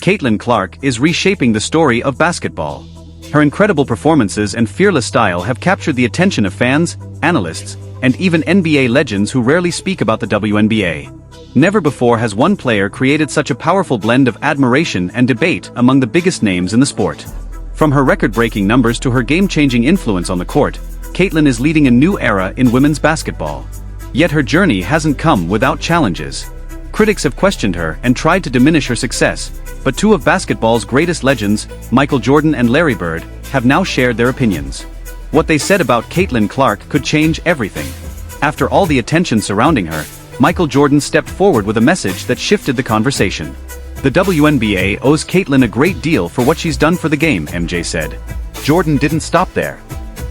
Caitlin Clark is reshaping the story of basketball. Her incredible performances and fearless style have captured the attention of fans, analysts, and even NBA legends who rarely speak about the WNBA. Never before has one player created such a powerful blend of admiration and debate among the biggest names in the sport. From her record-breaking numbers to her game-changing influence on the court, Caitlin is leading a new era in women's basketball. Yet her journey hasn't come without challenges. Critics have questioned her and tried to diminish her success, but two of basketball's greatest legends, Michael Jordan and Larry Bird, have now shared their opinions. What they said about Caitlin Clark could change everything. After all the attention surrounding her, Michael Jordan stepped forward with a message that shifted the conversation. "The WNBA owes Caitlin a great deal for what she's done for the game," MJ said. Jordan didn't stop there.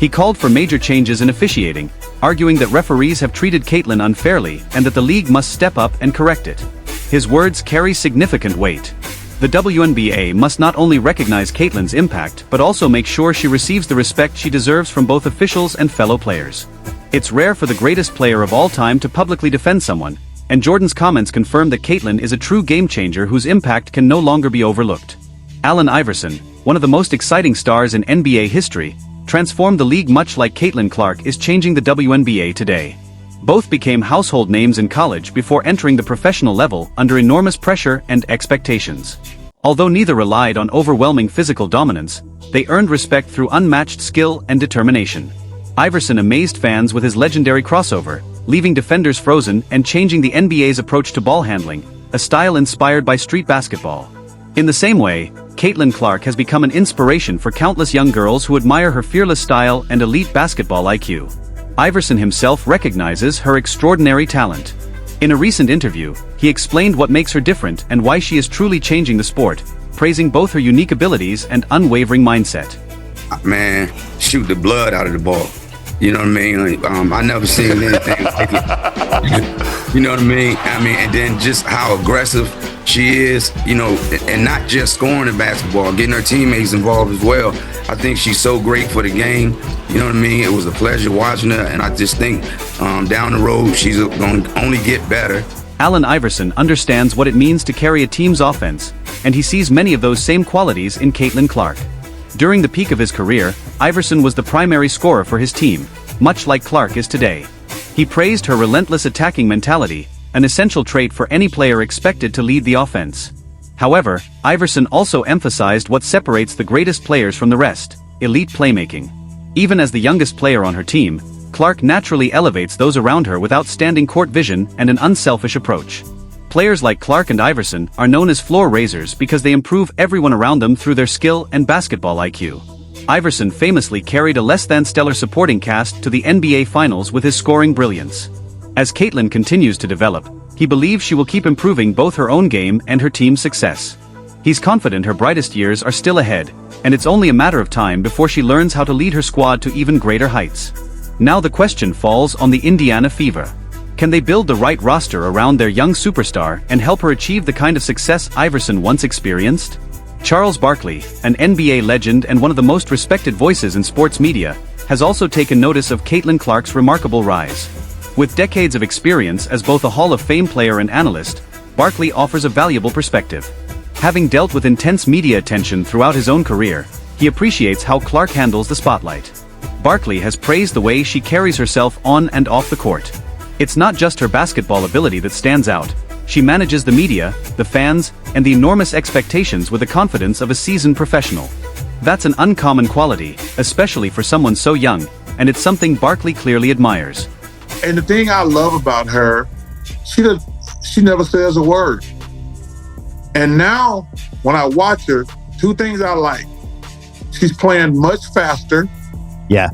He called for major changes in officiating, arguing that referees have treated Caitlin unfairly and that the league must step up and correct it. His words carry significant weight. The WNBA must not only recognize Caitlin's impact but also make sure she receives the respect she deserves from both officials and fellow players. It's rare for the greatest player of all time to publicly defend someone, and Jordan's comments confirm that Caitlin is a true game-changer whose impact can no longer be overlooked. Allen Iverson, one of the most exciting stars in NBA history, transformed the league much like Caitlin Clark is changing the WNBA today. Both became household names in college before entering the professional level under enormous pressure and expectations. Although neither relied on overwhelming physical dominance, they earned respect through unmatched skill and determination. Iverson amazed fans with his legendary crossover, leaving defenders frozen and changing the NBA's approach to ball handling, a style inspired by street basketball. In the same way, Caitlin Clark has become an inspiration for countless young girls who admire her fearless style and elite basketball IQ. Iverson himself recognizes her extraordinary talent. In a recent interview, he explained what makes her different and why she is truly changing the sport, praising both her unique abilities and unwavering mindset. Man, shoot the blood out of the ball. You know what I mean? I never seen anything like it. You know what I mean? And then just how aggressive she is, you know, and not just scoring the basketball, getting her teammates involved as well. I think she's so great for the game. You know what I mean? It was a pleasure watching her, and I just think down the road she's going to only get better. Allen Iverson understands what it means to carry a team's offense, and he sees many of those same qualities in Caitlin Clark. During the peak of his career, Iverson was the primary scorer for his team, much like Clark is today. He praised her relentless attacking mentality, an essential trait for any player expected to lead the offense. However, Iverson also emphasized what separates the greatest players from the rest: elite playmaking. Even as the youngest player on her team, Clark naturally elevates those around her with outstanding court vision and an unselfish approach. Players like Clark and Iverson are known as floor raisers because they improve everyone around them through their skill and basketball IQ. Iverson famously carried a less-than-stellar supporting cast to the NBA Finals with his scoring brilliance. As Caitlin continues to develop, he believes she will keep improving both her own game and her team's success. He's confident her brightest years are still ahead, and it's only a matter of time before she learns how to lead her squad to even greater heights. Now the question falls on the Indiana Fever. Can they build the right roster around their young superstar and help her achieve the kind of success Iverson once experienced? Charles Barkley, an NBA legend and one of the most respected voices in sports media, has also taken notice of Caitlin Clark's remarkable rise. With decades of experience as both a Hall of Fame player and analyst, Barkley offers a valuable perspective. Having dealt with intense media attention throughout his own career, he appreciates how Clark handles the spotlight. Barkley has praised the way she carries herself on and off the court. It's not just her basketball ability that stands out. She manages the media, the fans, and the enormous expectations with the confidence of a seasoned professional. That's an uncommon quality, especially for someone so young, and it's something Barkley clearly admires. And the thing I love about her, she never says a word. And now, when I watch her, two things I like. She's playing much faster. Yeah.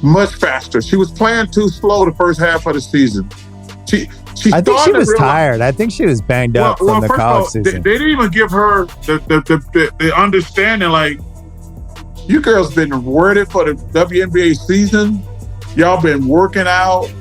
Much faster. She was playing too slow the first half of the season. I think she was tired. I think she was banged up from the college season. They didn't even give her the understanding, like, you girls been ready for the WNBA season. Y'all been working out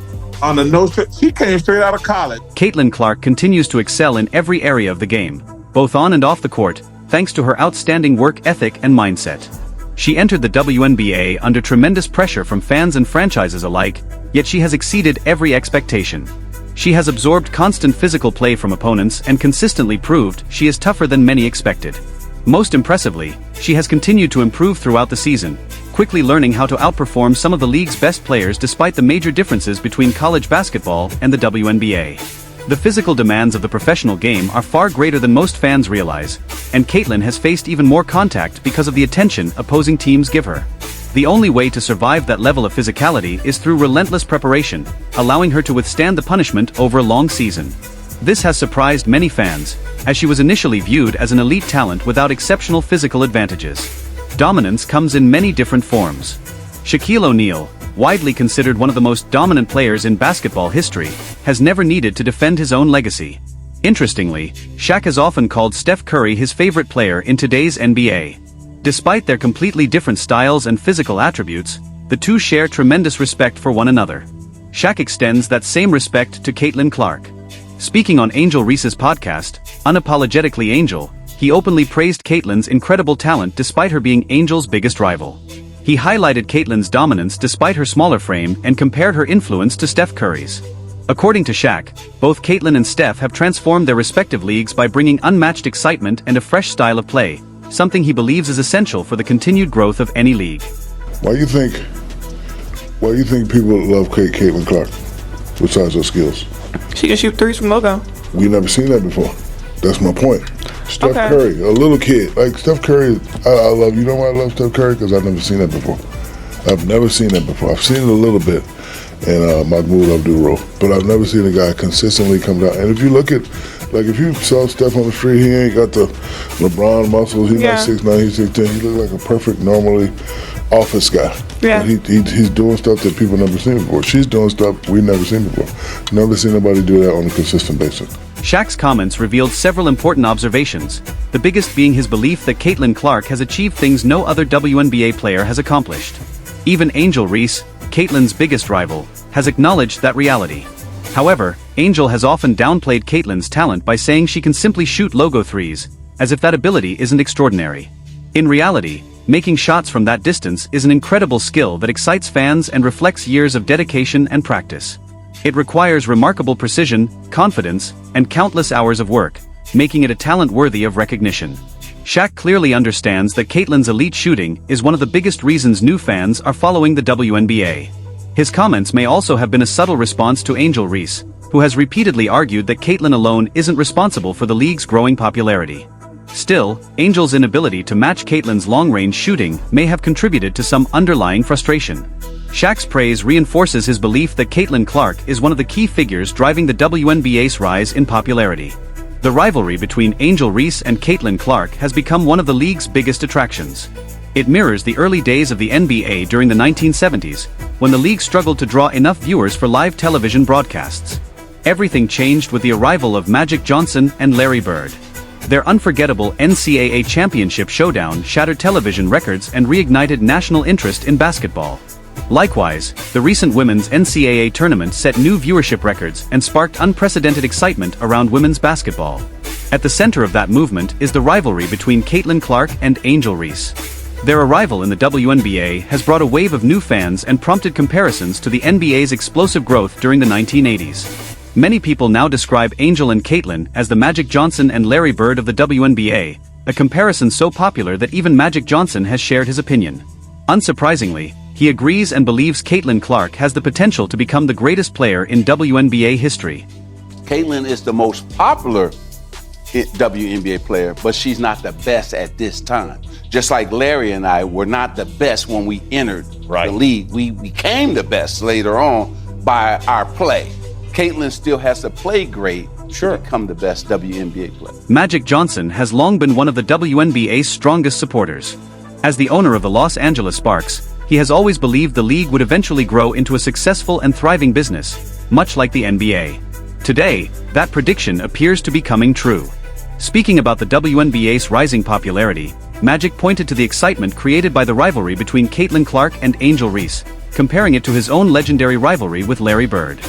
on the nose. She came straight out of college. Caitlin Clark continues to excel in every area of the game, both on and off the court, thanks to her outstanding work ethic and mindset. She entered the WNBA under tremendous pressure from fans and franchises alike, yet she has exceeded every expectation. She has absorbed constant physical play from opponents and consistently proved she is tougher than many expected. Most impressively, she has continued to improve throughout the season, quickly learning how to outperform some of the league's best players despite the major differences between college basketball and the WNBA. The physical demands of the professional game are far greater than most fans realize, and Caitlin has faced even more contact because of the attention opposing teams give her. The only way to survive that level of physicality is through relentless preparation, allowing her to withstand the punishment over a long season. This has surprised many fans, as she was initially viewed as an elite talent without exceptional physical advantages. Dominance comes in many different forms. Shaquille O'Neal, widely considered one of the most dominant players in basketball history, has never needed to defend his own legacy. Interestingly, Shaq has often called Steph Curry his favorite player in today's NBA. Despite their completely different styles and physical attributes, the two share tremendous respect for one another. Shaq extends that same respect to Caitlin Clark. Speaking on Angel Reese's podcast, Unapologetically Angel, he openly praised Caitlin's incredible talent despite her being Angel's biggest rival. He highlighted Caitlin's dominance despite her smaller frame and compared her influence to Steph Curry's. According to Shaq, both Caitlin and Steph have transformed their respective leagues by bringing unmatched excitement and a fresh style of play, something he believes is essential for the continued growth of any league. Why do you think people love Caitlin Clark, besides her skills? She can shoot threes from logo. We never seen that before. That's my point. Steph Curry, a little kid. Like Steph Curry, I love, you know why I love Steph Curry? Because I've never seen that before. I've never seen that before. I've seen it a little bit in Mahmoud Abdul-Roh, but I've never seen a guy consistently come down. And if you look at, like if you saw Steph on the street, he ain't got the LeBron muscles. He's not 6'9", he's 6'10". He looks like a perfect, normally office guy. Yeah. He's doing stuff that people never seen before. She's doing stuff we've never seen before. Never seen nobody do that on a consistent basis. Shaq's comments revealed several important observations, the biggest being his belief that Caitlin Clark has achieved things no other WNBA player has accomplished. Even Angel Reese, Caitlin's biggest rival, has acknowledged that reality. However, Angel has often downplayed Caitlin's talent by saying she can simply shoot logo threes, as if that ability isn't extraordinary. In reality, making shots from that distance is an incredible skill that excites fans and reflects years of dedication and practice. It requires remarkable precision, confidence, and countless hours of work, making it a talent worthy of recognition. Shaq clearly understands that Caitlin's elite shooting is one of the biggest reasons new fans are following the WNBA. His comments may also have been a subtle response to Angel Reese, who has repeatedly argued that Caitlin alone isn't responsible for the league's growing popularity. Still, Angel's inability to match Caitlin's long-range shooting may have contributed to some underlying frustration. Shaq's praise reinforces his belief that Caitlin Clark is one of the key figures driving the WNBA's rise in popularity. The rivalry between Angel Reese and Caitlin Clark has become one of the league's biggest attractions. It mirrors the early days of the NBA during the 1970s, when the league struggled to draw enough viewers for live television broadcasts. Everything changed with the arrival of Magic Johnson and Larry Bird. Their unforgettable NCAA championship showdown shattered television records and reignited national interest in basketball. Likewise, the recent women's NCAA tournament set new viewership records and sparked unprecedented excitement around women's basketball. At the center of that movement is the rivalry between Caitlin Clark and Angel Reese. Their arrival in the WNBA has brought a wave of new fans and prompted comparisons to the NBA's explosive growth during the 1980s. Many people now describe Angel and Caitlin as the Magic Johnson and Larry Bird of the WNBA, a comparison so popular that even Magic Johnson has shared his opinion. Unsurprisingly, he agrees and believes Caitlin Clark has the potential to become the greatest player in WNBA history. Caitlin is the most popular WNBA player, but she's not the best at this time. Just like Larry and I were not the best when we entered the league. We became the best later on by our play. Caitlin still has to play great to become the best WNBA player. Magic Johnson has long been one of the WNBA's strongest supporters. As the owner of the Los Angeles Sparks, he has always believed the league would eventually grow into a successful and thriving business, much like the NBA. Today, that prediction appears to be coming true. Speaking about the WNBA's rising popularity, Magic pointed to the excitement created by the rivalry between Caitlin Clark and Angel Reese, comparing it to his own legendary rivalry with Larry Bird.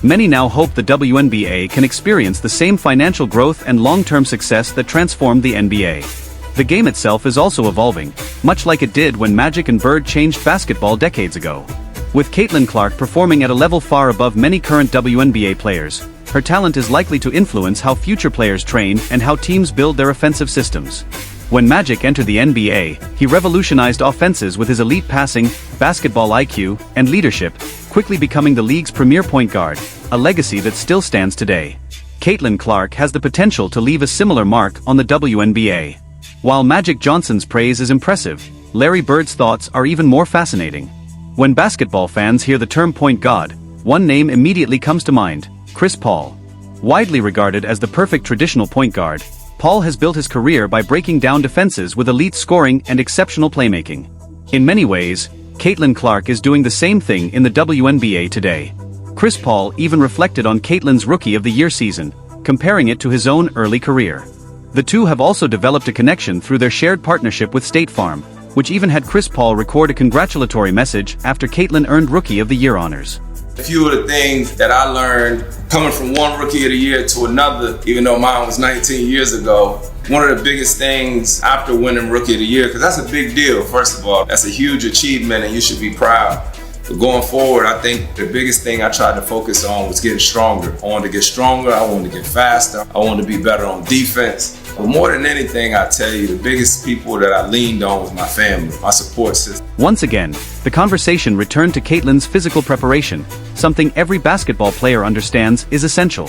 Many now hope the WNBA can experience the same financial growth and long-term success that transformed the NBA. The game itself is also evolving, much like it did when Magic and Bird changed basketball decades ago. With Caitlin Clark performing at a level far above many current WNBA players, her talent is likely to influence how future players train and how teams build their offensive systems. When Magic entered the NBA, he revolutionized offenses with his elite passing, basketball IQ, and leadership, quickly becoming the league's premier point guard, a legacy that still stands today. Caitlin Clark has the potential to leave a similar mark on the WNBA. While Magic Johnson's praise is impressive, Larry Bird's thoughts are even more fascinating. When basketball fans hear the term point guard, one name immediately comes to mind: Chris Paul. Widely regarded as the perfect traditional point guard, Paul has built his career by breaking down defenses with elite scoring and exceptional playmaking. In many ways, Caitlin Clark is doing the same thing in the WNBA today. Chris Paul even reflected on Caitlin's Rookie of the Year season, comparing it to his own early career. The two have also developed a connection through their shared partnership with State Farm, which even had Chris Paul record a congratulatory message after Caitlin earned Rookie of the Year honors. A few of the things that I learned coming from one Rookie of the Year to another, even though mine was 19 years ago, one of the biggest things after winning Rookie of the Year, because that's a big deal, first of all. That's a huge achievement and you should be proud. But going forward, I think the biggest thing I tried to focus on was getting stronger. I wanted to get stronger, I wanted to get faster, I wanted to be better on defense. But more than anything, I tell you, the biggest people that I leaned on was my family, my support system. Once again, the conversation returned to Caitlin's physical preparation, something every basketball player understands is essential.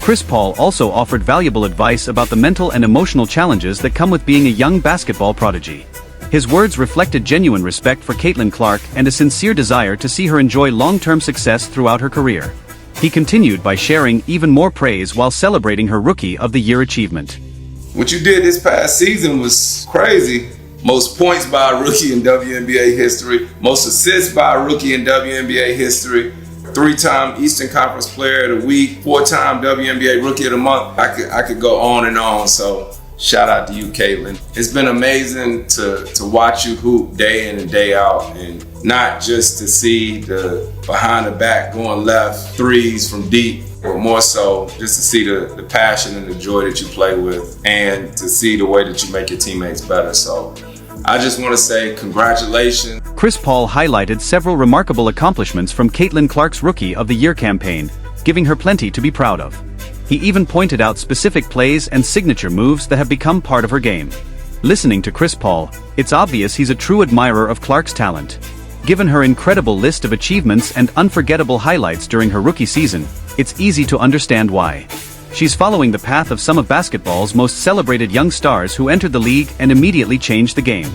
Chris Paul also offered valuable advice about the mental and emotional challenges that come with being a young basketball prodigy. His words reflected genuine respect for Caitlin Clark and a sincere desire to see her enjoy long-term success throughout her career. He continued by sharing even more praise while celebrating her Rookie of the Year achievement. What you did this past season was crazy. Most points by a rookie in WNBA history, most assists by a rookie in WNBA history, 3-time Eastern Conference Player of the Week, 4-time WNBA Rookie of the Month. I could go on and on, so shout out to you, Caitlin. It's been amazing to watch you hoop day in and day out, and not just to see the behind the back going left threes from deep, but more so just to see the passion and the joy that you play with, and to see the way that you make your teammates better. So I just want to say congratulations. Chris Paul highlighted several remarkable accomplishments from Caitlin Clark's Rookie of the Year campaign, giving her plenty to be proud of. He even pointed out specific plays and signature moves that have become part of her game. Listening to Chris Paul, it's obvious he's a true admirer of Clark's talent. Given her incredible list of achievements and unforgettable highlights during her rookie season, it's easy to understand why. She's following the path of some of basketball's most celebrated young stars who entered the league and immediately changed the game.